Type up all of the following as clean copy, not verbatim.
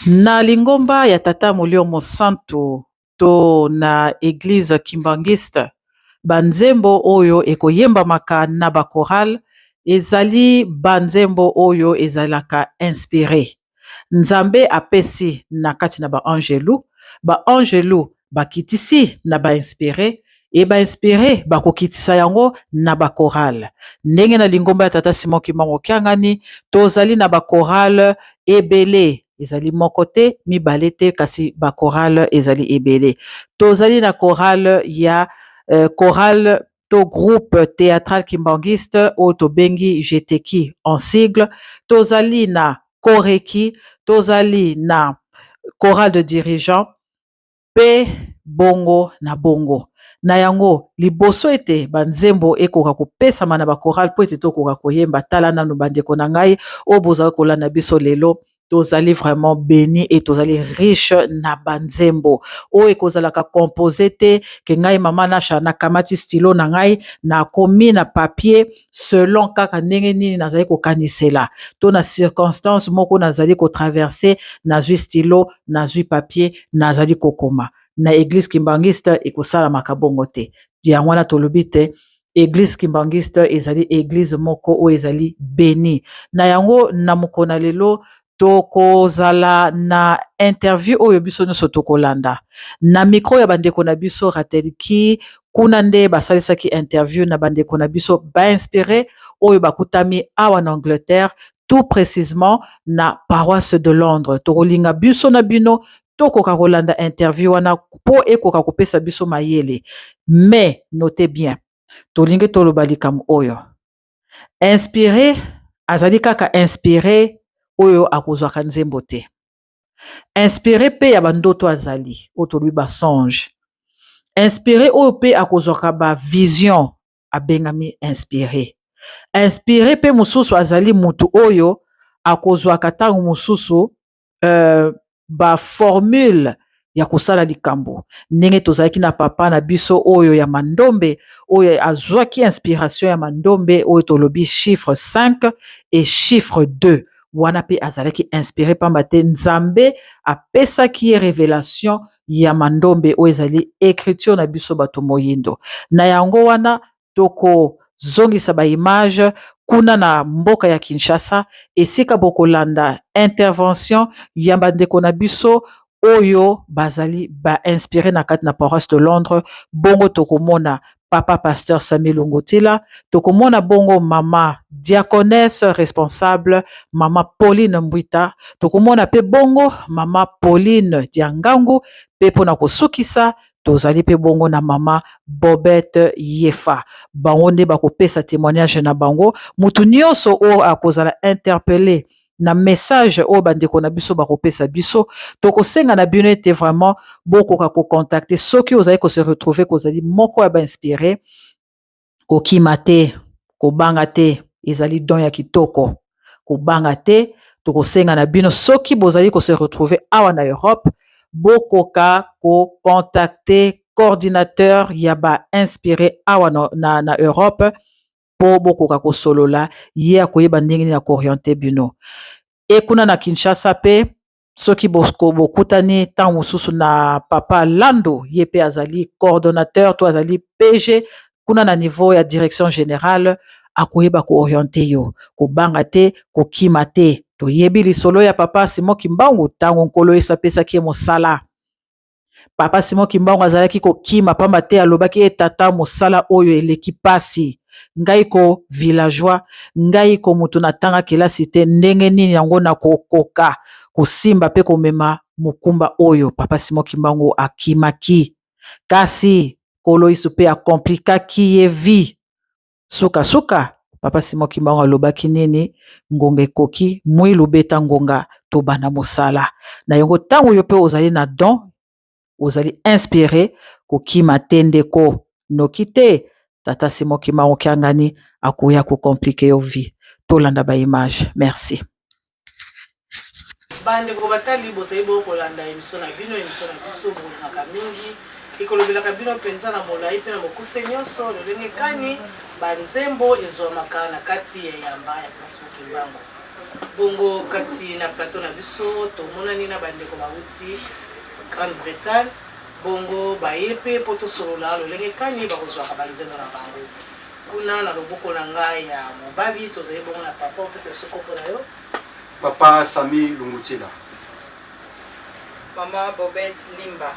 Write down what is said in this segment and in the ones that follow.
Na lingomba ya tata Molio Mosantu to na église kimbangiste banzembo oyo ekoyembamaka na bachoral ezali banzembo oyo ezalaka inspiré. Nzambe apesi na kati na baangelu bakitisi na bainspiré e bainspiré bakokitisa yango na bachoral. Ndenge na lingomba ya tata Simon Kimbangu Kiangani tozali na bachoral ebele ezali moko te mibale te kasi bachoral ezali ebele. Tozali na choral ya choral to groupe théâtral kimbangiste oyo tobengi GTK en sigle. Tozali na koreki, tozali na choral de dirigeant pe bongo na bongo. Na yango liboso ete banzembo ekoka kopesama na bachoral po ete tokoka koyemba tala nanu bandeko na ngai oyo bozali kolanda biso lelo tozali vraiment béni et tozali riche na banzembo oyo ekozalaka composé te ke ngai mama Nasha nakamati stylo na ngai nakomi na papier selon kaka ndenge nini nazali kokanisela to na circonstance moko nazali kotraverse nazwi stylo nazwi papier nazali kokoma. Na église kimbangiste ekosalamaka bongo te yango wana tolobi te église kimbangiste ezali église moko oyo ezali béni. Na yango na mokona lelo tokozala na interview oyo biso nyonso tokolanda na micro ya bandeko na biso Ratelki kuna nde basalisaki interview na bandeko na biso bainspiré oyo bakutami awa na Angleterre, tout précisément na paroisse de Londres. Tokolinga biso na bino tokoka kolanda interview wana po ekoka kopesa biso mayele. Mais notez bien, tolingi toloba likambo oyo inspiré azali kaka inspiré oyo akozwaka nzembo te. Inspiré pe ya bandoto azali oyo tolobi basonge. Inspiré oyo pe akozwaka ba vision abengami inspiré. Inspiré pe mosusu azali mutu oyo akozwaka ntango mosusu ba formule ya kosala likambo ndenge tozalaki na papa na biso oyo ya mandombe oyo azwaki inspiration ya mandombe oyo tolobi chiffre 5 et chiffre 2 wana pe azalaki inspiré pamba te nzambe apesaki ye révélation ya mandombe oyo ezali écriture na biso bato moyindo. Na yango wana tokozongisa baimage kuna na mboka ya Kinshasa esika bokolanda intervention ya bandeko na biso oyo bazali inspiré na kati na paroisse de Londres. Bongo tokomona papa pasteur Samuel Ngotila, tokomona bongo mama diaconesse responsable mama Pauline Mbwita, tokomona pe bongo mama Pauline Diangangu pe pona kosukisa tozali pe bongo na mama Bobette Yefa. Bango nde bakopesa témoignage na bango mutu nyonso oyo akozala interpellé na message oyo bandeko na biso bakopesa biso tokosenga na bino ete vraiment bokoka kocontacte soki ozali kose retrouver kozali moko ya bainspiré kokima te kobanga te ezali don ya kitoko kobanga te. Tokosenga na bino soki bozali kose retrouver awa na Europe bokoka kocontacte coordinateur ya bainspiré awa na Europe po bokoka kosolola ye akoyeba ndenge nini akoriente bino. E kuna na Kinshasa pe soki bokutani ntango mosusu na papa Lando ye pe azali coordonnateur to azali PG kuna na niveau ya direction générale akoyeba kooriente yo kobanga te kokima te. Toyebi lisolo ya papa Simon Kimbangu ntango nkolo Yesu apesaki ye mosala. Papa Simon Kimbangu azalaki kokima pamba te alobaki etata mosala oyo eleki pasi ngai ko villageois ngai ko mutu na tanga kelasi te ndenge nini yango na kokoka kosimba pe komema mokumba oyo papa Simon Kimbangu akimaki kasi kolo Yesu pe akomplikaki ye vie suka papa Simon Kimbangu alobaki nini ngonga ekoki mwilu beta ngonga tobana mosala na yango ntango yo pe ozali na don ozali inspiré kokima te ndeko noki te tata Simon Kimbangu Kiangani akoya kokomplike yo vie tolanda ba image. Merci. Bandeko batali bozali bokolanda émission na biso bolingaka mingi ekolobelaka bino mpenza na molai mpe na mokuse nyonso lolenge kani banzembo ezwamaka na kati ya yamba ya Papa Simon Kimbangu. bongo kati na plateau na biso tomonani na bandeko bauti Grande-Bretagne bongo baye pe po tosolola lolenge kani bakozwaka banzembo na bango kuna na loboko na ngai ya mobali tozali bongo na papa opesa biso kombo na yo. Papa Sami Lungutila. Maman Bobette Limba.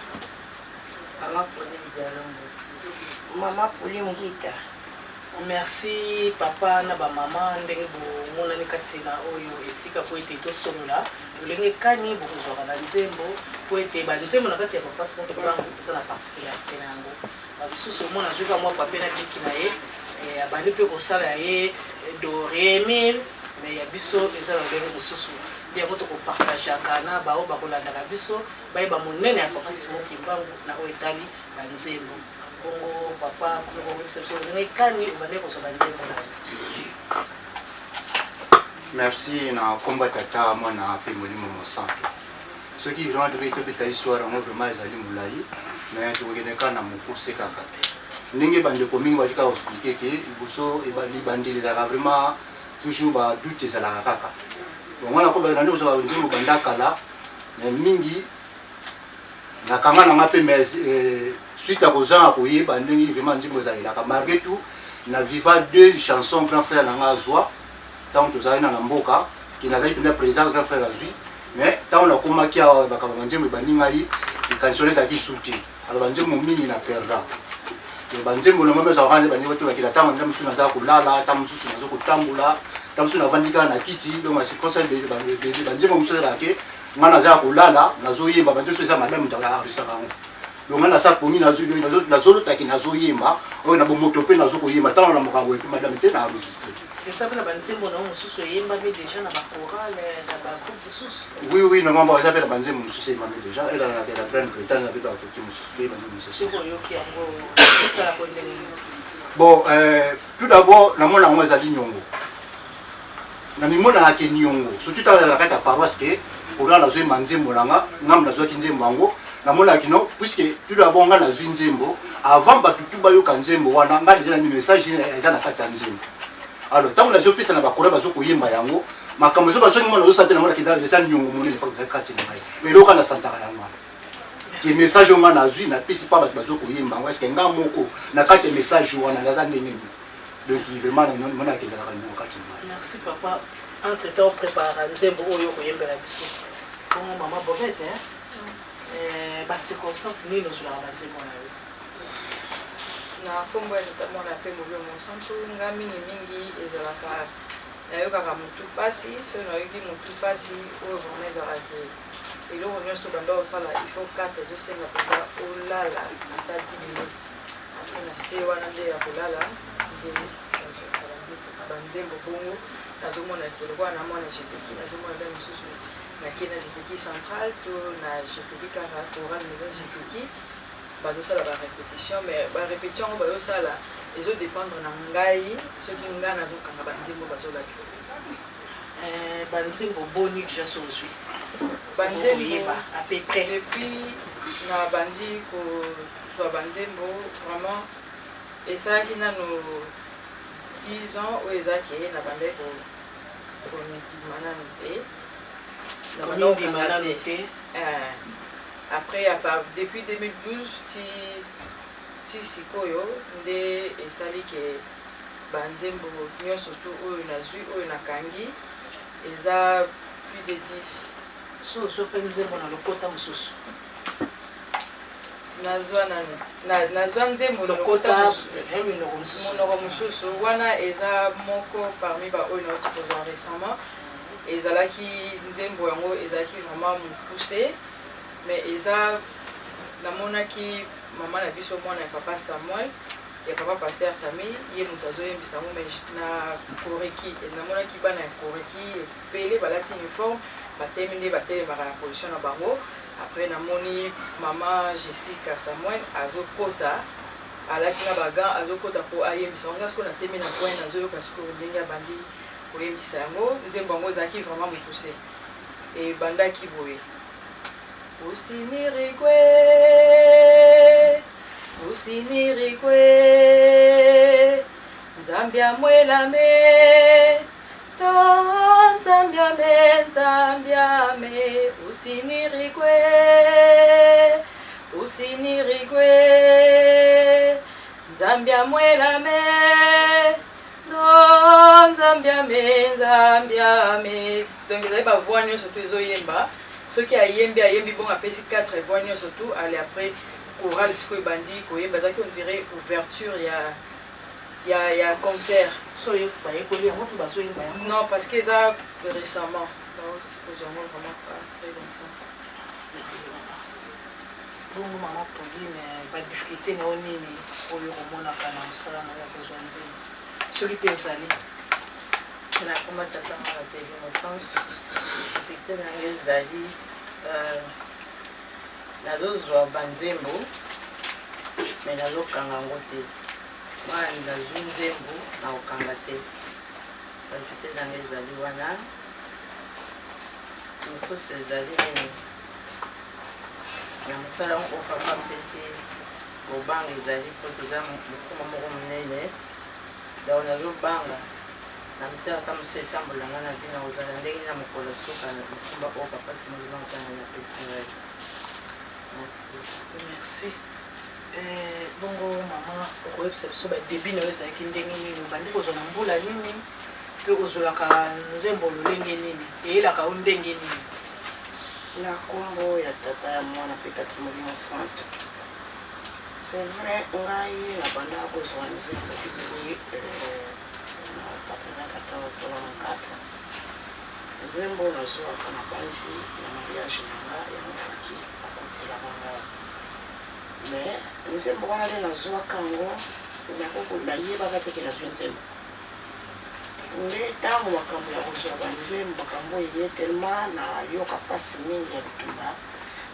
Maman Pauline Dialongo. Maman Pauline Ngita. Merci papa na ba mama ndenge bomonani kati na oyo esika po ete tosolola lolenge kani bokozwaka banzembo po ete banzembo na kati ya papa simoto bango eza na particularité na yango babisusu omona azwika mwa pape na biki na ye abandi mpe kosala ye do rémil mais ya biso eza na lolenge mosusu yango tokopartageaka na bao bakolandaka biso bayeba monene ya papa Simon Kimbangu na oyo etali banzembo bongo papa bongo exception lolenge kani obande kozwa banzembo na Merci na komba tata mwana pe molimo mosanto. Ce qui vraiment devait être peut-être histoire en vraiment ezali mulai mais tokeneka na mokuse kaka te. Ndenge bande komingi ba tika expliquer que boso e bali bandeli za vraiment toujours ba doute ezala kaka. Bon wana ko ba nani kozwa nzimbo banda kala mais mingi na kanga na mape mais suite à kozanga koyeba ndenge vraiment nzimbo ezala ka malgré tout na viva deux chansons grand frère na ngazwa tant que ça na mboka qui n'a pas présent grand frère azui mais tant on a komaki a bakaba nzembo baningai cancionner ça qui soutient alors nzembo mingi na perda le banzembo le même ça rendre bani watu bakila tant nzembo suna za kulala tant mususu na zo kutambula tant suna vandika na kiti donc c'est conseil de banzembo mususu rake ngana za kulala na zo yemba banzembo ça madame ndaka arisa kango donc ngana sa pongi na zo taki na zo yemba o na bomoto pe na zo ko yemba tant na mokango pe madame te na enregistrer. Et ça peut la banzembo na mususu yemba mais déjà na ba chorale na ba groupe mususu. Oui normalement ça peut la banzembo mususu yemba mais déjà elle a la Grande-Bretagne avec la côté mususu banzembo mususu. Ça ko ndeni. Bon tout d'abord na mona ngo ezali nyongo. Na mimona ake nyongo. Surtout dans la carte paroisse que pour la zo manzembo nanga ngam na zo kinzembo bango na mona kino puisque tout d'abord nga na zo nzembo avant batutu ba yo kanzembo wana nga déjà na message eza na kata nzembo. Alors tant on a pisa na bakora bazo koyemba yango makambo zo bazo ngimona zo satana mona kidala eza nyongo monene pa kati na ngai mais loka na santaka yango ke message on na zui na pisi pa bazo koyemba ngo est-ce que nga moko na kati message wana na za ndenge donc vraiment mona kidala yango kati na ngai. Merci papa entre temps prépare nzembo oyo koyembela biso bon maman Bobette ba circonstances ni nos la banzembo na yo na kombo notamment na pe molio mosantu nga mingi ezalaka nayokaka motu pasi so nayoki motu pasi oyo vraiment ezalaki eloko nyonso banda osala il faut 4 ezosenga mpenza olala ata 10 minutes apres na se wana nde ya kolala nde banzembo bongo nazomona eloko wana mwana jeteki nazomona nde mosusu nake na jeteki central to na jeteki kaka toral maison jeteki bazosala ba répétition mais ba répétition bazosala ezo dépendre na ngai soki ngai nazokanga banzembo bazolakisa banzembo boni déjà sozwi banzembo à peu près depuis na bandi kozwa banzembo vraiment esalaki nano 10 ans oyo ezaki na bande komindima nano te après depuis 2012 ti sikoyo nde esali ke banzembo nyonso tu oyo nazwi oyo nakangi eza plus de 10 so pe nzembo na lokota mosusu nazwa nzembo lokota monoko mosusu wana eza moko parmi baoyo nauti kozwa récemment ezalaki nzembo yango ezalaki vraiment mokuse mais eza namonaki mama na biso mwana ya papa Samuel ya papa Pasteur Sami ye moto azoyembisa ngo mais na koreki namonaki bana ya koreki epele balati uniforme batemi nde batelemaka na position na bango après namoni mama Jessica Samuel azokota alati na bagan azokota po ayembisa ngo ngasko natemi na point nazoyoka sikoyo ndenge abandi koyembisa yango nzembo yango ezalaki vraiment mokuse ebandaki boye usinirikwe nzambi amwelame Nzambiame, usinirigwe, Nzambiamwelame, no, Nzambiame. Donc, ils avaient voix surtout les oyemba. Ceux qui a yembi bon appelé 4 voix surtout, aller après, chorale, ce que bandi, on dirait ouverture, il y a concert. Non, parce que ça récemment. Donc, supposément vraiment pas très longtemps. Merci. Bon, maman Pauline, pas de difficulté, mais on est pour le roman, on a besoin de celui qui est salé. Na kuma tata mala tege mosantu pite na ngezali nazozwa banzembo me nazokanga ngo te mwana nazwi nzembo na okanga te pite na ngezali wana mosusu ezali nini na mosala ngo papa mpesi kobanga ezali po toza mokuma moko monene donc nazobanga na mtaka kama sio tambolanga na bina uzala ndenge na mokolo soka na kumba ko papa simulima utanga na pesa ngai. Merci. Bongo mama okoyebisa biso ba début na ezalaki ndenge nini bandi kozona mbula nini pe ozolaka nzembo lolenge nini eyelaka o ndenge nini Na kombo ya tata ya mwana pe tata molimo santo. C'est vrai ngai na banda kozwa nzembo nzembo nazwaka na banzi na mariage nanga ya mofaki akotila banga mais nzembo wana nde nazwaka yango nayebaka teke nazwi nzembo nde ntango makambo ya kozwa banzembo makambo eye tellement nayoka mpasi mingi ya bitumba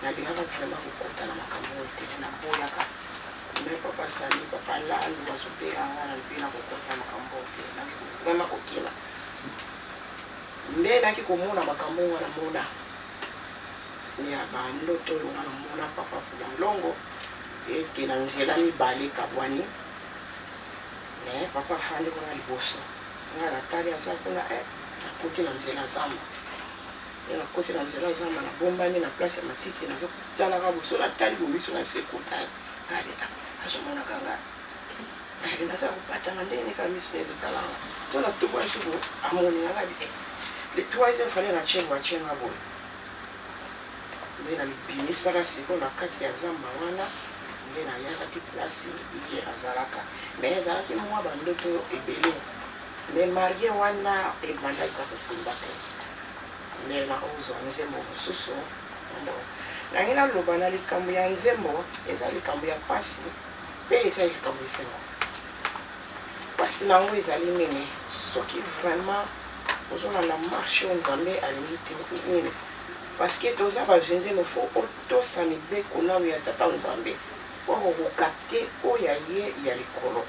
nalingaka vraiment kokota na makambo oyo teke naboyaka mais papa sali papa lalu bazobenganga na mpena kokota makambo oyo te vraiment kokima nde naki komona makambo wana mona ya bandoto oyo wana mona papa fuda longo eke na nzela mibale kabwani mais papa fandi kuna liboso nga natali aza kuna nakoti na nzela zamba nakoti na nzela zamba nabombami na place ya matiti nazotalaka boso natali bomiso na sekota azomonaka nga naza kopatanga ndenge nika miso ezotalanga so natobwa suku amoninga nga le troisième fallait na chengo achenga boye nde nabimisaka siko na kati ya zamba wana nde nayaka ti place ye azalaka mais ezalaki mwa bandoto ebele mais marie wana ebandaki kosimba te nde nakozwa nzembo mosusu nangi naloba na likambo ya nzembo eza likambo ya pasi mpe eza likambo esengo pasi nango ezali nini soki vraiment ozolanda marche oyo nzambe alingi te nini parce que toza bazwi nzembo fo otosa mibeko na oyo ya tata nzambe po kokoka te oyo ya ye ya likolo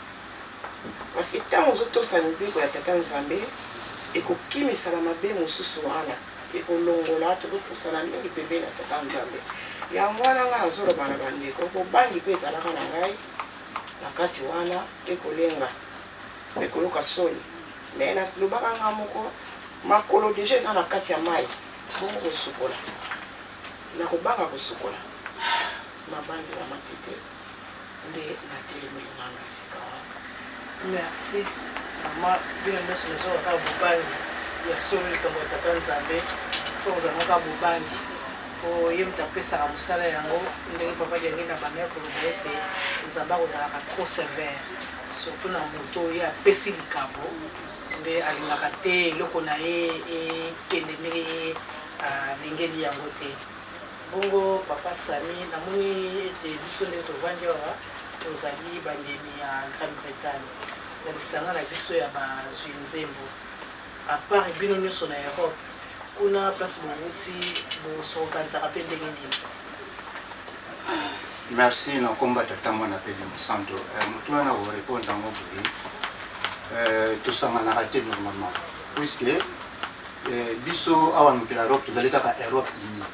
parce que ntango ozotosa mibeko ya tata nzambe ekokimisala mabe mosusu wana ekolongola tokopusana mingi pembeni na tata nzambe yango wana ngai azoloba na bandeko kobangi mpe ezalaka na ngai na kati wana ekolenga ekoloka soni me nalobaka nga moko makolo deja eza na kati ya mai bongo kosukola nakobanga kosukola mabanzela matete nde natelemeli nanga esika wana. Merci mama bino nyonso nazokaka bobangi ya solo likambo ya tata nzambe fo ozalaka bobangi po ye moto apesaka mosala yango ndenge papa liangi na bamere koloba ete nzambe akozalaka trop sévère surtout na moto oyo apesi likambo nde alingaka te eloko na ye ekende ndenge alingeli yango te. Bongo papa Sami namoni ete biso ndenge tovandi awa tozali bandeni ya Grande-Bretagne na lisanga na biso ya bazwi nzembo apart bino nyonso na Europe kuna place bowuti bosokanzaka mpe ndenge nini? Merci na komba tata mwana pele mosanto motu wana korépondre yango boye tosanganaka te normalement puisque biso awa mokili ya Europe tozali kaka Europe unie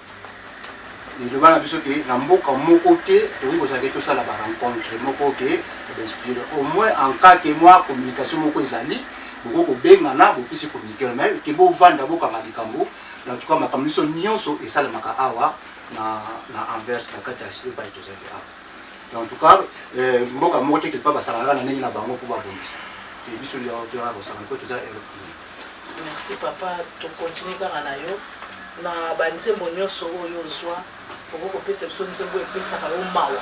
iloba na biso ke na mboka moko te tokoki kozalaki tosala barencontre moko ke bainspire au moins en cas que moi communication moko ezali boko bengana bopisi communiquer mais ke bo vanda boka malikambo en tout cas makamliso nyonso esalemaka awa na Anvers na kati ya site pa etozali awa en tout cas mboka moko te kelpa basalaka na ndenge na bango mpo babongisa ke biso liaotoa kosanga mpo toza européen. Merci papa, to continue kaka na yo na banzembo nyonso oyo ozwa poko kopesa biso nzembo epesaka yo mawa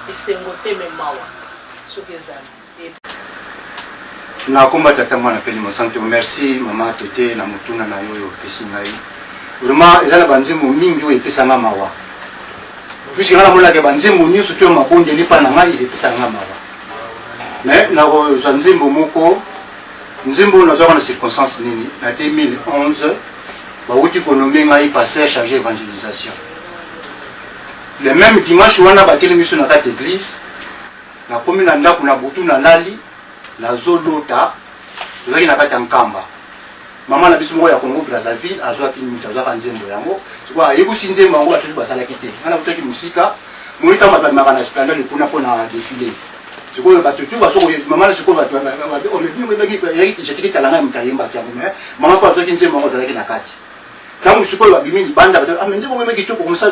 esengo te me mawa soki ezali na komba tata mwana peli mosante. Merci mama tete na mutuna na yo opesi ngai vraiment ezala banzembo mingi oyo epesanga mawa puisque ngala monaka banzembo nyonso to mabondeli mpa na ngai epesanga mawa mais nakozwa nzembo moko nzembo nazwaka na circonstance nini na 2011 bauti konomie ngai pasteur chargé évangélisation le même dimanche wana batelemi biso na kati église nakomi na ndako na butu na lali nazolota tozalaki na kati ya nkamba mama na biso moko ya Congo Brazzaville azwaki mito azwaka nzembo yango sikoyo ayebisi nzembo yango batoto basalaki te nga na butaki mosika monita bato bamaka na esplanade kuna mpo na défilé sikoyo bato tu basoko mama na sikoyo bato talanga mutayembaki yango mais mama mpo azwaki nzembo yango azalaki na kati ntango sikoyo babimi libanda bato nzembo meme kitoko komsa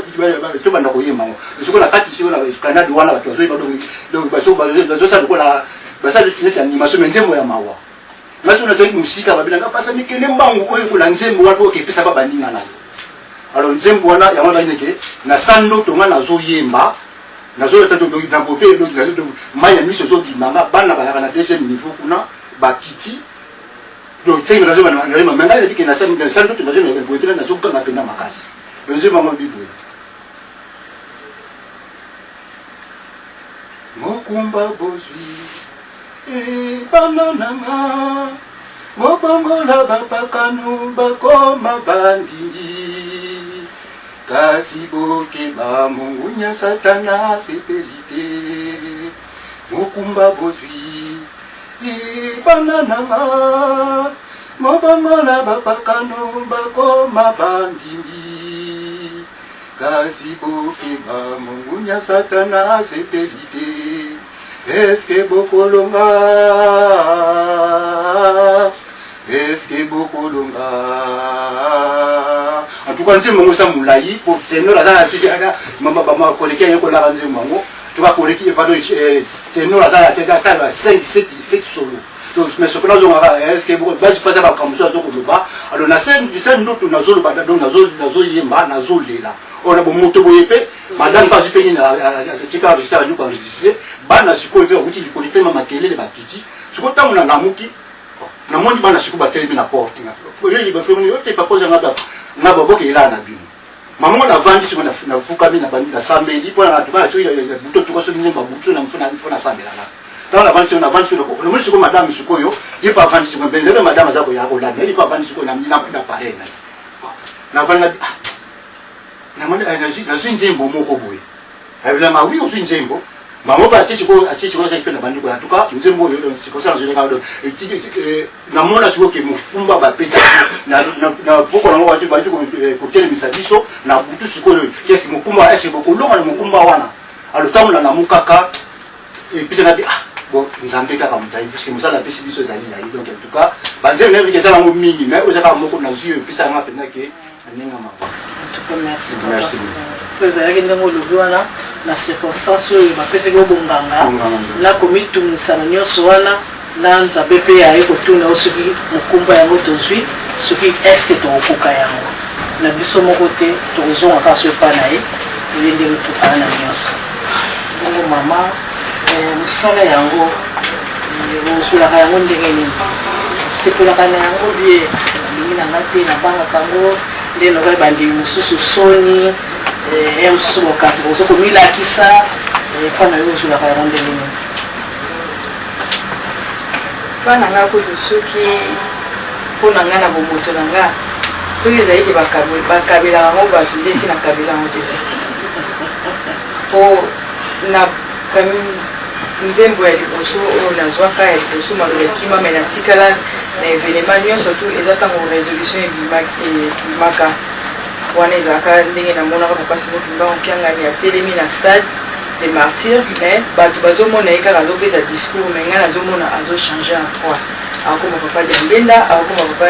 tobanda koyemba yango sikoyo na kati sikoyo na esplanade wana bato bazosala lokola basali tunete animation nzembo ya mawa ngaso na zaki musika babelanga pasa mikele mbangu oyo kula nzembo wana oke pesa baba ninga na alors nzembo wana ya wana ineke na sando tonga nazo yemba nazo tato na bope do maya miso zo bimanga bana ba na deuxième niveau kuna bakiti do tenga nazo bana na manga ile biki na sando to nazo na bope nazo kanga penda makasi nzembo ngo bibwe mokumba bozwi banananga mobongola bapakano bakoma bandingi kasi boke bamungunya satana sepelite mokumba bozwi banananga mobongola bapakano bakoma bandingi kasi boke bamungunya satana sepelite. Est-ce que beaucoup longa? Est-ce que beaucoup longa? En tout cas, nous sommes en moulaï pour tenir la zone à maman maman connecté à l'école à Mango. Tu vas connecter pas de tenir la zone à tête à 5 7 solo. Donc mais ce que nous avons est-ce que beaucoup basi passer par comme ça sur le bas. Alors na scène d'autres nazolo pas donc nazolo yemba nazolo là. On a bon moto boyepé madame pas supérieure na tika registre nous enregistrer bana siko ebe okuti likolite mama kelele bakiti siko tango na lamuki na moni bana siko batelemi na porte nga oyo li bafoni yote papoza ngaba na boboke ila na bino maman na vandi siko na fukami na bandi na sambeli po na tuba siko buto tuko so nzemba buto na mfuna sambela na tango na vandi siko na moni siko madame siko yo yipa vandi siko mbele madame zako ya kolana yipa vandi siko na mina na parena na vandi na moni na nzembo moko boye abila ma oui aussi nzembo mama ba tshiko ka na bandi ko atuka nzembo yo siko sana zile ka do na mona siko ke mukumba ba pesa na boko na watu ba ko telemisa biso na butu siko yo kesi mukumba ese boko longa na mukumba wana alotamu na mukaka pesa na bi bon nzambe kaka mutai puisque musala pesa biso zali ya donc en tout cas banze ne bikeza na mingi mais ozaka moko na zio pesa nga pena ke ninga ma. Merci. Merci. Ezalaki ndenge olobi wana na circonstance oyo bapesaki obonganga na komitungisana nyonso wana na nzambe mpe aye kotuna o soki mokumba yango tozwi soki eske tokokoka yango na biso moko te tokozonga kaka so epa na ye eye ndenge tokana na nyonso bongo mama mosala yango ozwelaka yango ndenge nini osepelaka na yango bie alingi na nga te nabangaka yango nde nokai bandimi mosusu soni mosusu bokanisi boso komilakisa mpona yo ozwelaka yango ndenge nini mpa na nga kutu soki mpo na nga na bomoto na nga soki ezalaki bakabelaka yango bato nde esi nakabela yango te mpo na nzembo ya liboso oyo nazwaka ya liboso maloba ekima me natikala na événement nyonso tu eza ntango résolution ebimaka wana ezalaka ndenge namonaka papa simokimba okiangani atelemi na stade de martyr mais bato bazomona ye kaka azopesa discours me ngai nazomona azochange en 3 akoma papa Diangenda akoma papa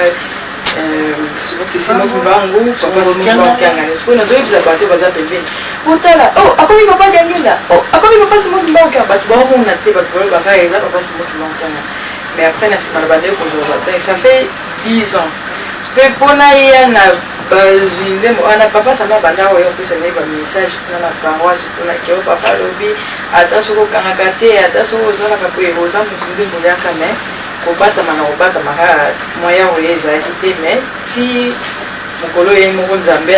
Simoki Mbangu papa Simoki Mbangu Kiangani siko nazoyebisa bato baza pembeni otala akomi papa Diangenda akomi papa Simoki Mbangu Kiangani bato bakomona te bato baka eza papa Simoki Mbangu Kiangani mais après na nsima na bandeko kozwa donc ça fait 10 ans mpe mpona ya na bazwi nzembo wana papa sama banda oyo opesa naye bamessage mpona na paroisse mpona keo papa alobi ata soki okangaka te ata soki ozalaka po oza motu nde moyaka mais kobatama na kobatama kaka moya oyo ezalaki te mais ti mokolo ye moko nzambe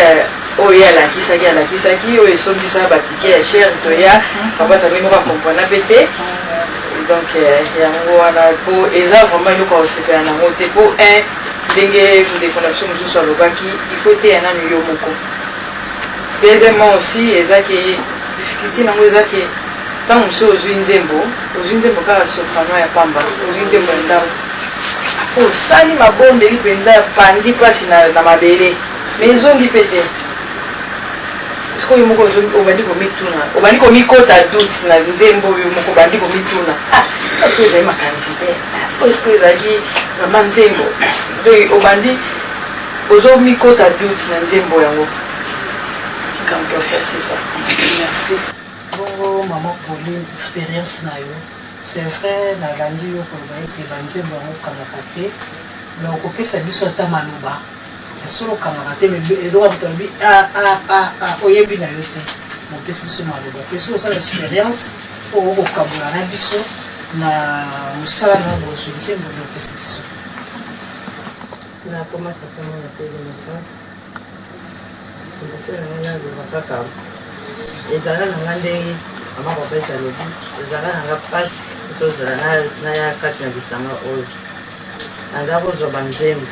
oyo alakisaki oyo esombisa batike ya chere toya papa sami moko akomprena mpe te donc yango wana po eza vraiment eloko akosepela nango te po ndenge ndeko na biso mosusu alobaki il faut te ya nanu yo moko deuxièmement aussi ezaki difficulté nango ezaki ntango mosusu ozwi nzembo kaka soprano ya pamba ozwi nzembo ya ndambo osali mabondeli mpenza pandi mpasi na mabele mais ezongi mpe te sikoyo moko obandi komituna obandi komikota doute na nzembo oyo moko obandi komituna eske ezali makanisi te eske ezalaki vraimen nzembo donc obandi ozomikota doute na nzembo yango tikamto afati ça. Merci. Bongo maman Pauline expérience na yo c'est vrai nalandi yo koloba ete banzembo yango okangaka te mais okopesa biso ata maloba solo okangaka te eloko moto alobi oyebi na yo te mopesi biso maloba mpe so osala expérience oyo okokabola na biso na mosala na boso nzembo nde opesi biso nakomata fama na pele na centre ndasio na ngai naloba kaka ezala na nga ndenge mama papa ete alobi ezala na nga mpasi tozala naya kati na bisanga oyo naza kozwa banzembo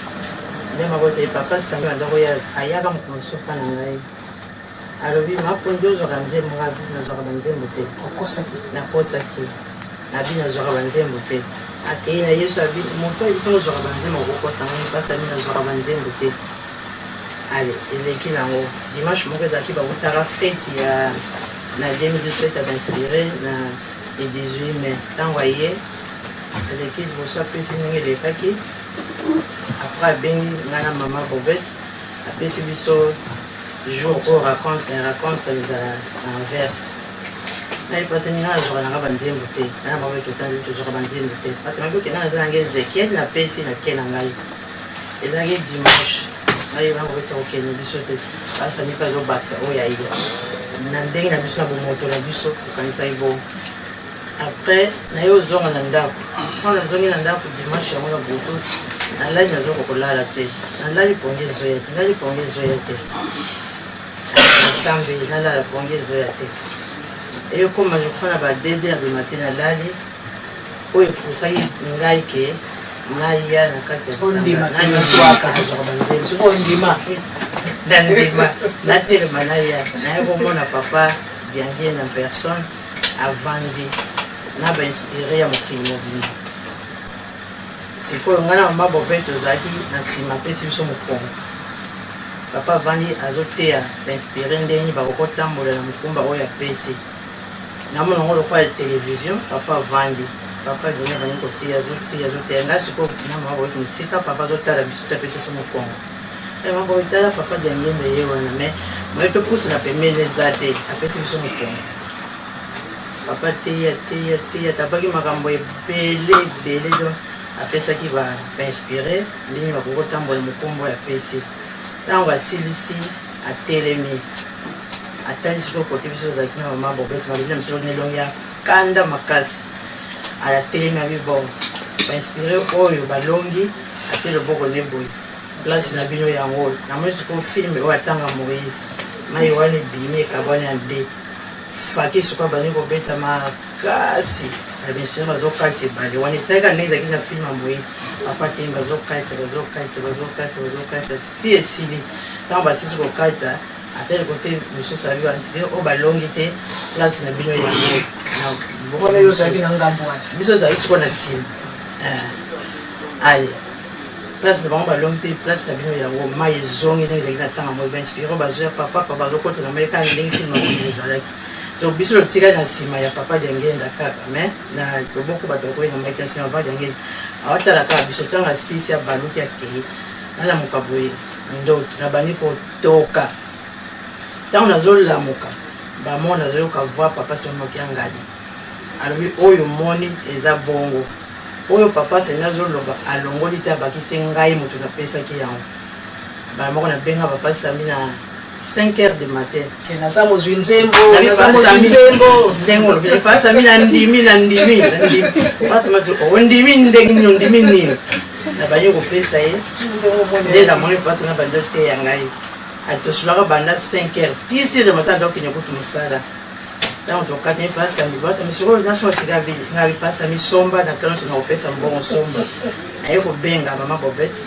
nde makote papa sangi naza koya ayaka mokonzi soka na ngai alobi mapondi ozwaka nzembo ngabi nazwaka banzembo te nakosaki nabi nazwaka banzembo te akei na yesu abi moto ayebiso ozwaka banzembo okokosa ngai mpasi abi nazwaka banzembo te ale eleki nango dimanche moko ezalaki bakutaka fete ya na 2017 abainspiré na le 18 mai ntango aye eleki liboso apesi ndenge elekaki après abengi ngai na mama Bobette apesi biso jour oyo raconte ezala en verse naye pasi ninga nazwaka nanga banzembo te ngai na mama totandi tozwaka banzembo te pasi maboke ngai naza nanga Ezekiel napesi nake na ngai ezalaki dimanche ngai bangoita kokende biso te basami mpe azobakisa oyo aye na ndenge na biso na bomoto na biso okanisaki bo après naye ozonga na ndako mpona nazongi na ndako dimanche yango na boto nalali nazoka kolala te nalali pongi ezoya te nalali pongi ezoya te nasambe nalala pongi ezoya te eyokoma jokona ba 2 heures du matin nalali oyo ekusaki ngai ke naya na kati ya natelema naya naye komona papa Diangenda na personne avandi na bainspiré ya mokili mobimba sikoyo ngai na mama Bobette ozalaki na nsima apesi biso mokongo papa avandi azoteya bainspiré ndenge bakokotambola na mokumba oyo apesi namona ngo lokola ya télévision papa avandi papa gene bani koteya azoteya ngai sikoyo na mama Bobette mosika papa azotala biso te apesi biso mokongo mama Bobette tala papa Diangenda ye wana mais moye topusi na pembeni eza te apesi biso mokongo papa teya tabaki makambo ebele don apesaki bainspiré ndenge bakokotambola mokombo ya pesi ntango asilisi atelemi atali sikoyo kote biso ozalaki na mama Bobette malobi na biso nelongi ya kanda makasi atelemi abi bon bainspiré oyo balongi ate loboko ne boye place na bino yango namoni sikoyo filme oyo atanga Moïse mai wana ebimi ekabwani ya nde faki sikoyo bani kobeta makasi na bainspiré bazokati ebale wana esalaka ndenge ezalaki na filme ya Moïse papa te bazokati ti esili ntango basisi kokata atali kote mosusu abi bainspiré oyo balongi te place na bino yango biso ozalaki sikoyo na nsima aye place na bango balongi te place na bino yango mai ezongi ndenge ezalaki na ntango moyo bainspiré oyo bazoya papa bazokota na mai kaka ndenge filme ya Moïse ezalaki so biso lotika na nsima ya papa Diangenda kaka mais na loboko bato bakoyenga maiki na nsima papa Diangenda awatala kaka biso ntango asisi abaluki akei nana mokaboye ndoto na bandi kotoka ntango nazolamuka bamona nazoyoka voir papa semoki angadi alobi oyo moni eza bongo oyo papa seni azoloba alongoli te abakisi ngai moto napesaki yango bala moko nabenga papa Sami na 5h du matin naza mozwi nzembo ndenge olobi papa Sami na ndimi ondimi ndenge nini ondimi nini na banyi kopesa ye nde namoni papa Sami bandi oteya ngai atosulaka banda 5h 10h du matin adokende kutu mosala ntango tokati papa Sami sikoyo nasoma sika ngai papa Sami somba na tano sona kopesa mbongo somba naye kobenga mama Bobette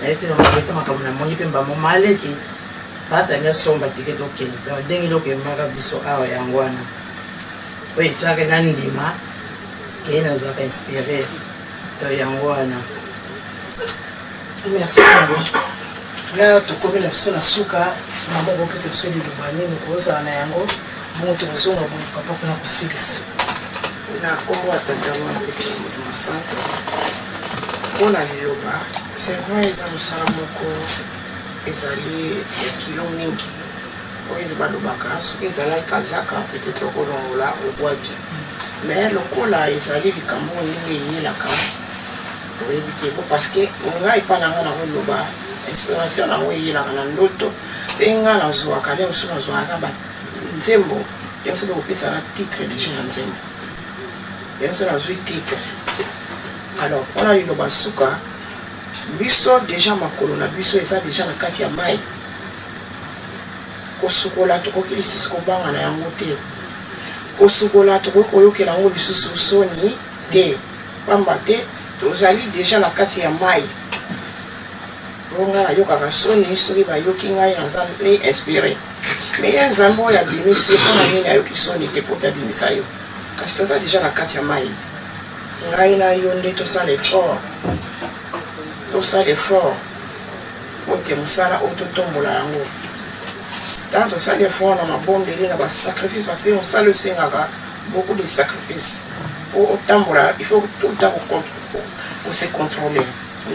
naye sina mabeta makambo namoni mpe mbamo maleki papa Sami asomba tike tokende ndenge eloko emaka biso awa yango wana oyo etwaka na ndima kei nazalaka inspiré to yango wana. Merci mama. Là tokomi na biso na suka mama bopesa biso liloba nini kozala na yango bongo tokozonga boye papa mpona kosilisa na kombo atatama petela moto mosantu mpona liloba c'est vrai eza mosala moko ezali ya kilo mingi oyo eza balobaka soki ezalaki kazaka peut-être okolongola obwaki mais lokola ezali likambo ndenge eyelaka oyebi te po parce que ngai mpa na nga na koloba inspiration nango eyelaka na ndoto mpe nga nazwaka nde mosusu nazwaka banzembo nde mosusu kopesaka titre déjà ya nzembo nde mosusu nazwi titre alors mpona liloba suka biso déjà makolo na biso eza déjà na kati ya mai kosukola tokoki lisusu kobanga na yango te kosukola tokoki koyokela yango lisusu soni te pamba te tozali déjà na kati ya mai bonga nayokaka soni soki bayoki ngai nazali inspiré mais ye nzambe oyo abimisi mpona nini ayoki soni te po tabimisa yo kasi toza déjà na kati ya mai ngai na yo nde tosala effort po ete mosala oyo totombola yango ntango tosali effort na mabondeli na basacrifice parce que mosala osengaka beaucoup de sacrifice po otambola il faut tota kose contrôler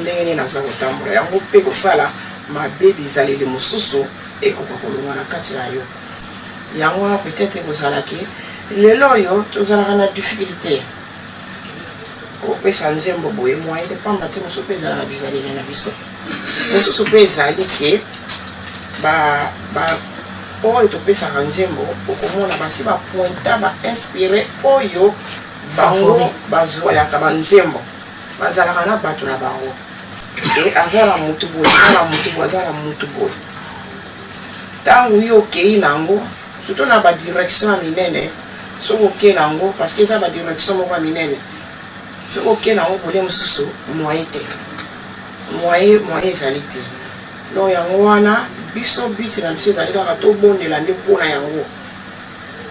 ndenge nini naza kotambola yango mpe kosala mabe bizaleli mosusu ekoka kolonga na kati na yo yango wana peut-être ekozalaki lelo oyo tozalaka na difficulté opesa nzembo boye moye te pamba te mosusu mpe ezalaka bizaleli na biso mosusu mpe ezali ke oyo topesaka nzembo okomona basi bapointa bainspire oyo bango bazwalaka banzembo bazalaka na bato na bango e azala mutu boye azala mutu boye ntango yo okei nango surtout na badirection ya minene soki okei nango parce que eza badirection moko ya minene soki okei nango bolie mosusu moye te moye ezali te donc yango wana biso bisi na biso ezali kaka tobondela nde mpona yango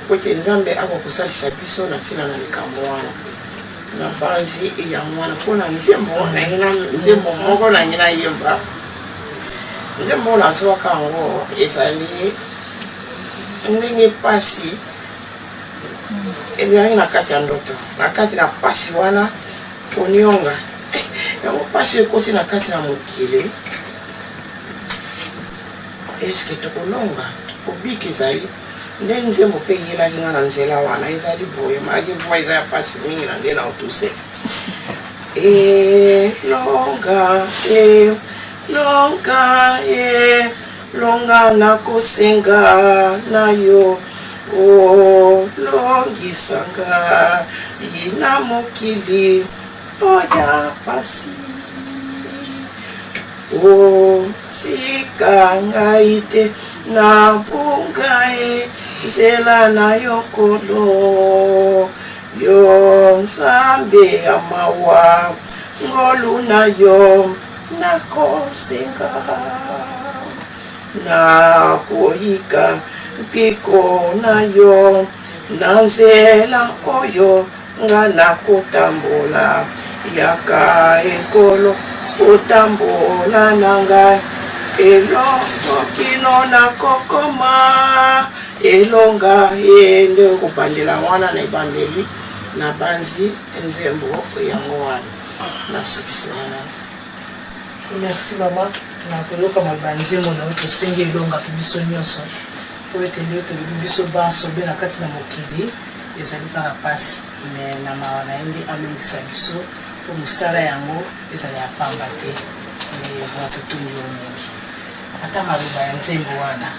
po ete nzambe akokosalisa biso na ntina na likambo wana na mpanzi yango wana mpona nzembo moko nangi nayemba nzembo nazwaka yango ezali ndenge pasi ezali na kati ya ndoto na kati na pasi wana konionga yango pasi ekosi na kati na mokili eske tokolonga tokobika ezali nde nzembo mpe eyelaki nga na nzela wana ezali boye maki mvua eza ya pasi mingi na nde na otuse longa nakosenga na yo olongisanga ina mokili oya pasi tika ngai te na bungae nzela na yo kolo yo nzambe ya mawa ngolu na yo nakosenga nakoyika mpiko na yo na nzela oyo nga nakotambola yaka ekolo otambola na ngai eloko kino nakokoma elonga ye nde kopandela wana na ebandeli na banzi nzembo yango wana na sukisi wana. Merci maman. Nakoyoka mabanzemo na oyo tosengi elonga mpe biso nyonso po ete nde tolobi biso bansobe na kati na mokili ezali kaka mpasi me na mawa na ye nde alongisa biso po mosala yango ezali ya pamba te me totondi yo mingi ata maloba ya nzembo wana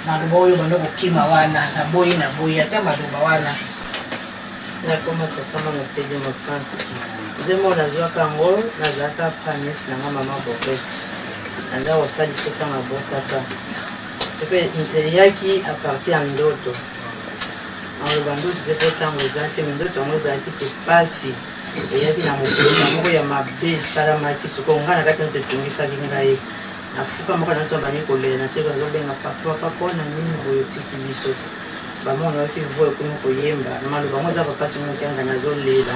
maloba oyo bando kokima wana naboyi ata maloba wana nakoma tokama mopedi mosantu nzembo nazwaka yango nazalaka pranesi nanga mama boketi naza kosalisa tanga botata soki eyaki aparti ya ndoto aloba ndoto mpe so ntango eza te me ndoto yango ezalaki te pasi eyaki na mokili moko ya mabe esalamaki soki onga na kati nete etongisaki ngai nafuka moko nato bani kolela nateko azobenga papa mpona nini boyo otiki biso bamona oyoki vo ekomi koyemba na maloba yango eza papasi mokianga nazolela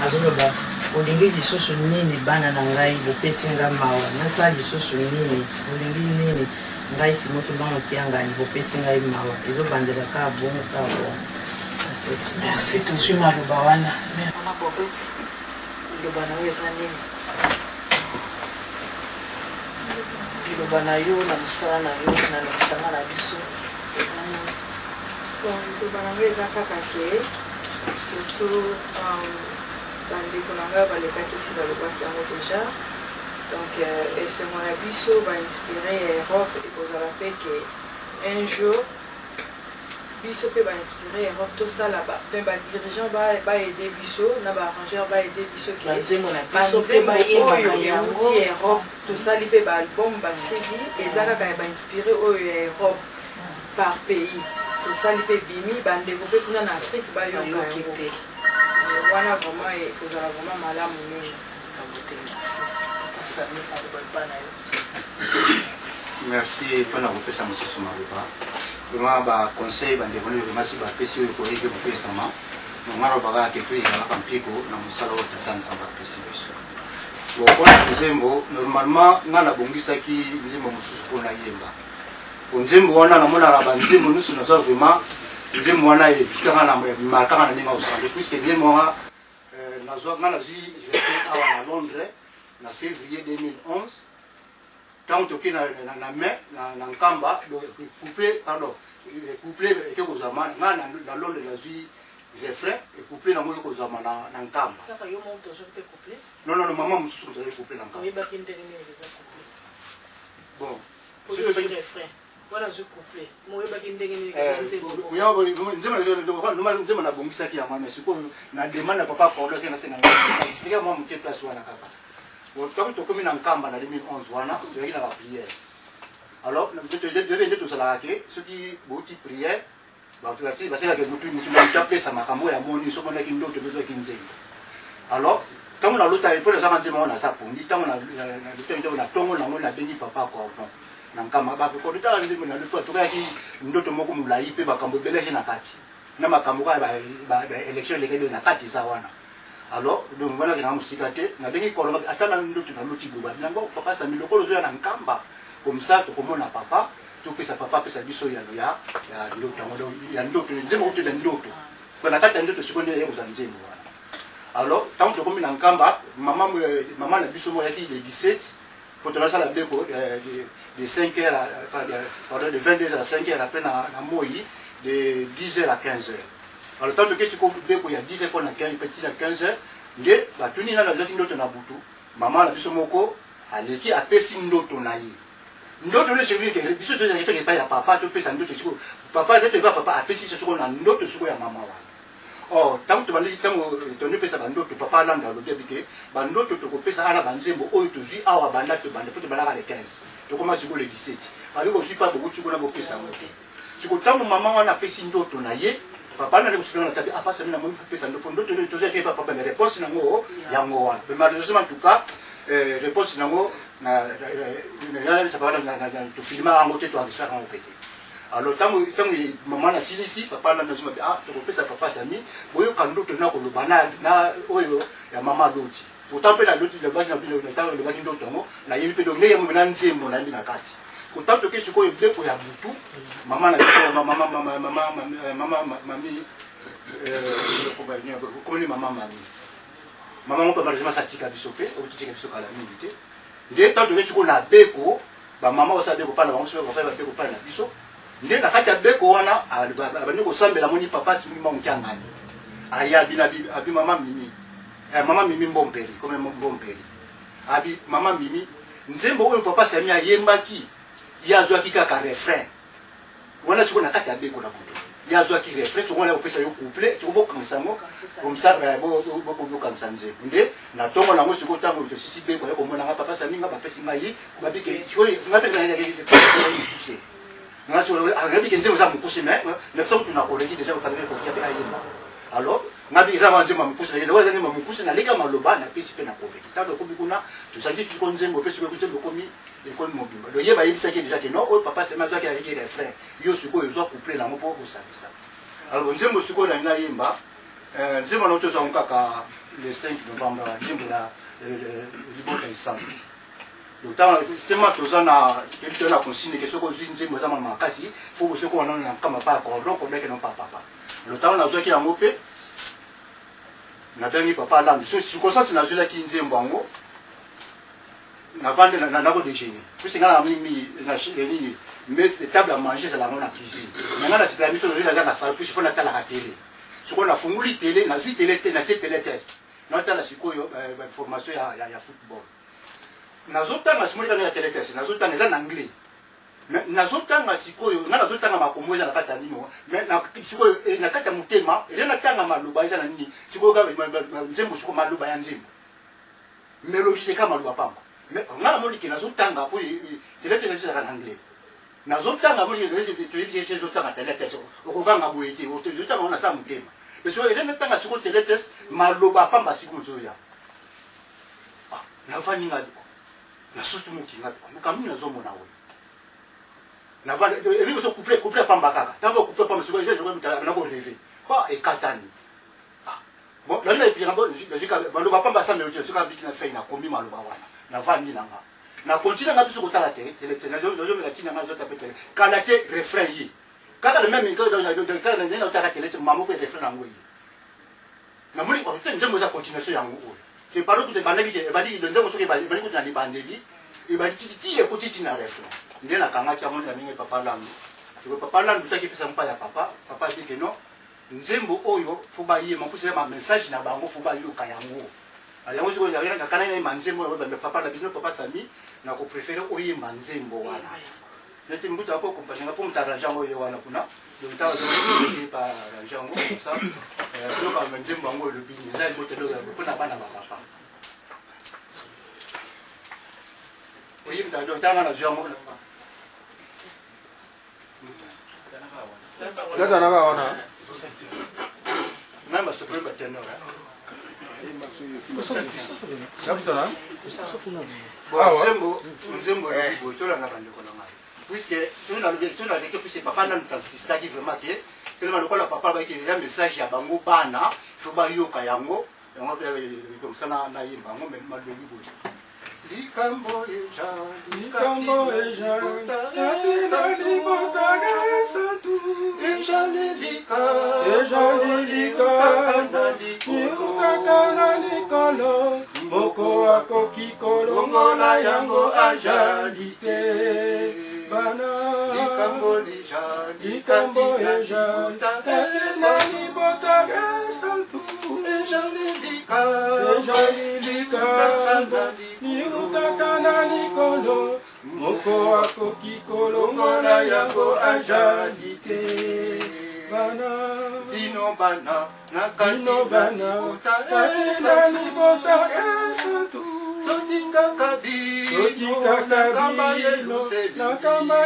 azoloba olingi lisusu nini bana na ngai bopesi nga mawa nasala lisusu nini olingi nini ngai simotumba mokiangani bopesi ngai mawa ezobandela kaka bongo kaka bongo. merci tozwi maloba wana mama bobeti liloba na yo eza nini liloba na yo na mosala na yo na lisanga na biso eza nini? liloba na yo eza kaka ke surtout bandeko na ngai balekaki esi balobaki yango deja donc esengo na biso bainspire ya Europe ekozala mpe ke un jour biso mpe bainspire ya Europe tosala badirigeant baede biso na baarrangeur baede biso ke banzembo oyo euti ya Europe tosali mpe baalbum basili eza kaka ya bainspire oyo ya Europe par pays tosali mpe bimi bandeko mpe kuna na Afrique bayoka yango mpe wana vraiment ekozala vraiment malamu mingi. Merci mpona kopesa mosusu maloba vraiment baconseil bandeko nini vraiment si bapesi oyo koyeke kopesama nonga lobaka ke toyingalaka mpiko na mosala oyo tata ntamba apesi biso mpona nzembo normalement nga nabongisaki nzembo mosusu mpona yemba po nzembo wana namonaka banzembo nyonso nazwa vraiment nzembo wana etikanga na markanga na ndenge osande puisque nzembo wana nga nazwi awa na Londres na février 2011 ntango toki na mai na nkamba couple eke kozama nga na Londres nazwi refrain couple nango eke kozama na nkamba non mama mosusu tozali couple na nkamba bon nzembo nabongisaki yango mais sikoyo na demande ya papa Cordo ese nasengaexplike mwa moke place wana kaka ntango tokomi na nkamba na 2011 wana toyaki na bapriere alors nde tosalaka ke soki bouti priere basekaka mutu apesa makambo ya moni somonaki ndoto bezwaki nzembo alors ntango nalota po nazaka nzembo ngo naza pongi ntango na tongo nango nabengi papa Cordo na nkamba bakodotala nzembo na loto tokaki ndoto moko molai mpe makambo ebeleki na kati na makambo kaka baélection elekebe na kati eza wana alors donc wanaki na mosika te nabengi kolonga ata na ndoto naloti boba nango papa sami lokolo ozoya na nkamba comme ça tokomona papa topesa papa apesa biso yalo ya ndoto yango ya ndoto nzembo kotela ndoto po na kati ya ndoto sikoyo nde yakoza nzembo wana alors ntango tokomi na nkamba mama na biso moyaki le 17 pour te lancer la beko de 5h pardon de 22h à 5h après na moi de 10h à 15h. Alors tant que c'est qu'on beko ya 10h pour na 15 petit à 15h nde batuni na lazaki ndoto na butu mama na biso moko aleki apesi ndoto na ye ndoto ne sevi ke biso zo ya pas ya papa to pesa ndoto siko papa ndoto ba papa apesi siko na ndoto siko ya mama wana. Oh, tant que tu ne peux pas ndoto papa landa lo debité bandoto to kopesa ala banzembo oyo tozui awa banda to banda poto bana le 15 to commence sur le 17 avec aussi pas beaucoup tu na bopesa moto siko tango mama wana pesi ndoto na ye papa na le na tabi apasa mina mo pesa ndoto to zaki papa na réponse nango yango wana mais malheureusement en tout cas réponse nango na ça va na to filma en côté to avisa en fait. Alors tant maman na silisi papa na nazuma to kopesa papa sami boyo kandoto na ko lobana na oyo ya mama loti autant pe na loti le baki na bilo na tango le baki ndoto ngo na yebi pe donc ne yemo na nzembo na mina kati Autant que ce qu'on est pour Yaboutou, maman la maman on peut malheureusement s'attirer à bisopé, ou tu sais à la milité. Dès tant que ce qu'on a béco, maman aussi a béco pas la maman, on va béco pas la biso. Dès la carte à béco, on a nous ressemble la moni papa si maman qui a ngani. Aya abi maman mimi, maman mimi bomberi, comme bomberi. Abi maman mimi, nzembo on papa c'est mis à yembaki. Yazwa qui kaka refrain. On a ce qu'on a carte à béco la coupe. Yazwa qui refrain, ce qu'on a opé ça yo couplé, tu vois comme ça comme ça beaucoup comme ça nzembo. Ndé na tongo na ngosi ko tango to sisi béco ko mona papa ça minga ba pesi mai, ba bike tu vois ngape na ya pousser. Na so ngapi kenze za mukusi mais na so tuna already déjà fa ko kia ba yema. Alors ngapi za wanze mamukusi na lewa zanze mamukusi na leka maloba na pesi pe na ko veki. Tado ko bikuna to sanji tu ko nzembo pesi ko nzembo komi l'école mobile. Le yeba yebisa ki déjà que non, papa c'est ma toi qui a réglé les frères. Yo suko yo zo couplé na mopo ko samisa. Alors nzembo suko na ina yemba nzembo na tozo nkaka le 5 novembre nzembo la libota isambu. Donc tant tellement tozo na kelito na consigne que soko zwi nzembo za mama kasi, faut que soko na kama pa cordon ko meke non pas papa. Le temps na zo ki na mope na bengi papa là, so comme ça c'est na zo la ki nzembo ngo. Na vendre na ko déjeuner. Puis ngala mimi na chini mais table à manger c'est la mona cuisine. Maintenant la c'est la mission de la salle puis il faut na tala la télé. Ce qu'on a funguli télé na zi télé na télé test. Na tala sikoyo formation ya football. Na zotanga simoli na télé test. Na zotanga za anglais. Na zotanga sikoyo na zotanga makombo za na kata nino. Mais na sikoyo na kata mutema, ile na tanga maluba za na nini. Sikoyo ga nzembo sikoyo maluba ya nzembo. Mélodie kama maluba pamba. Mais on a moni qui n'a autant pour il était déjà en anglais. N'a autant moi je dis que autant à télé-test au ganga boyeti au autant on a ça mutema. Mais so il est temps à ce côté télé-test maloba pamba siku zoya. Ah na fani ngadi na sutu muki ngadi kama na zomo na we. Na va et lui se couper pamba kaka. Tant que couper pamba siku je vais na ko lever. Pas et katani. Ah bon là il y a un maloba pamba ça mais je suis pas biki na fait na komi maloba wana. Na vandi nanga na continue nga biso kotala télé na zo me la tina nga zo taper télé kala te refrain yi kaka le même ngo dans kala na otaka télé tu mamo ko refrain nango yi na muli ko te nzembo za continuation yango o ke paro te banaki ke bali de nzembo so ke bali ko tana libandeli e bali titi e ko titi na refrain ndé na kanga cha mona mingi papa langu ko papa langu taki pesa mpa ya papa dit que non nzembo oyo fuba yi mampuse ma message na bango fuba yo kayango. Alors je vais aller dans canal manzembo mais papa la business papa Sami na ko préférer oyi manzembo wana. Neti mbuta hapo compagnie hapo mtaraja oyo wana kuna. Donc ta zo pa ranjango ça. Yo ba manzembo ngo le bini na mbote do kuna bana ba papa. Oyi mta do tanga na jango. Gaza na wana. Même ce problème tenor. Nzembo tola na bande kona mai puisque tuna le puisque papa na ntansista ki vraiment que tellement le kola papa ba ki ya message ya bango bana fo ba yoka yango yango comme ça na yimba ngo me madobi bo likambo eja Moko akoki kolongola yango ajalite bana likambo eja ezali botaka santu ejalilika nirutaka na likolo moko akoki kolongola yango ajalite bana Dino bana Dino bana ezali botaka santu Sotika kabilo nakamba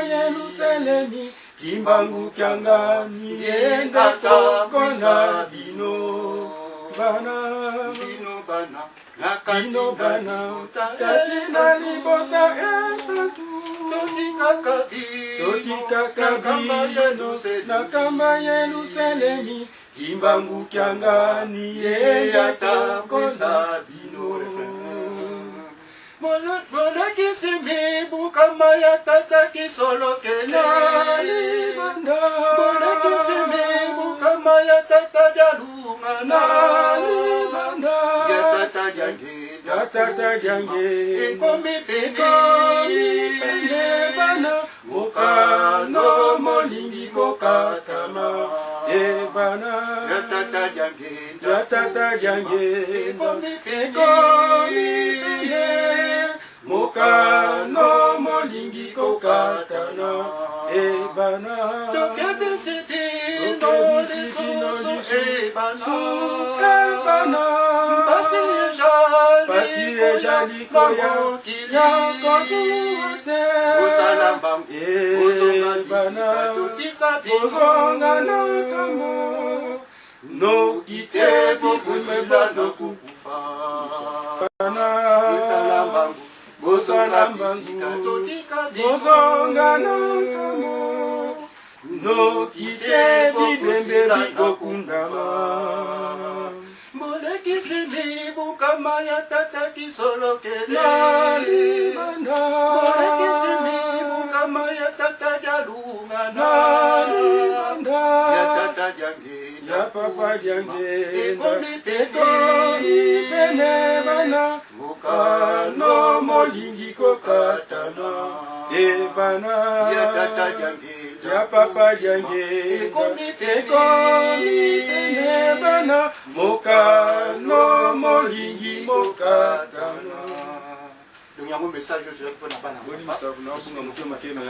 Yerusalemi kimbangu kyanga nienda tokona bino bana Dino bana Dino bana ezali botaka santu totika kabilo nakamba Yerusalemi kimbangu kyanga nienda tokona bino bolakisi mibu kama ya tata kisolokele bolakisi mibu kama ya tata jalungana ya tata jange ekomi pene bana mokano molingi kokatama ebana ya tata jange ekomi pene mokano molingi kokatana ebana tokebisi bino ebana pasi ejali koya yakosuate ebana kozonga na kamo nokite bokusila nokukufa bozonga na kamo nokite bidembe bikokundama bolekisi mibu kama ya tata kisolokele bolekisi mibu kama ya tata jalungana ya tata jange ya papa jange ekomi pene bana mokano molingi kokatana ebana ya tata jange ya papa jange ekomi pene bana mokano molingi mokatana donc yango message oyo toyaki mpona bana boni musabu na osunga motema kema